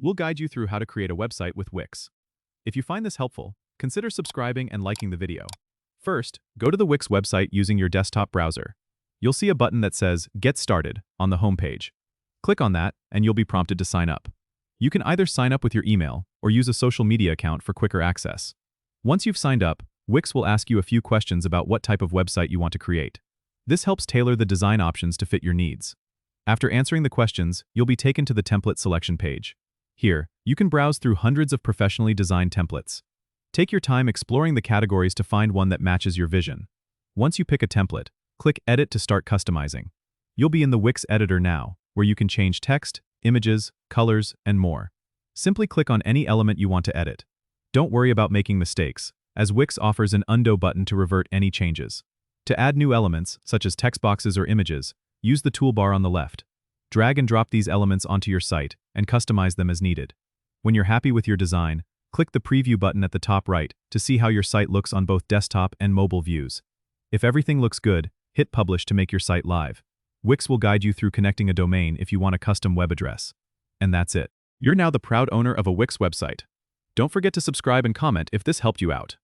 We'll guide you through how to create a website with Wix. If you find this helpful, consider subscribing and liking the video. First, go to the Wix website using your desktop browser. You'll see a button that says Get Started on the homepage. Click on that, and you'll be prompted to sign up. You can either sign up with your email or use a social media account for quicker access. Once you've signed up, Wix will ask you a few questions about what type of website you want to create. This helps tailor the design options to fit your needs. After answering the questions, you'll be taken to the template selection page. Here, you can browse through hundreds of professionally designed templates. Take your time exploring the categories to find one that matches your vision. Once you pick a template, click Edit to start customizing. You'll be in the Wix editor now, where you can change text, images, colors, and more. Simply click on any element you want to edit. Don't worry about making mistakes, as Wix offers an undo button to revert any changes. To add new elements, such as text boxes or images, use the toolbar on the left. Drag and drop these elements onto your site and customize them as needed. When you're happy with your design, click the preview button at the top right to see how your site looks on both desktop and mobile views. If everything looks good, hit Publish to make your site live. Wix will guide you through connecting a domain if you want a custom web address. And that's it. You're now the proud owner of a Wix website. Don't forget to subscribe and comment if this helped you out.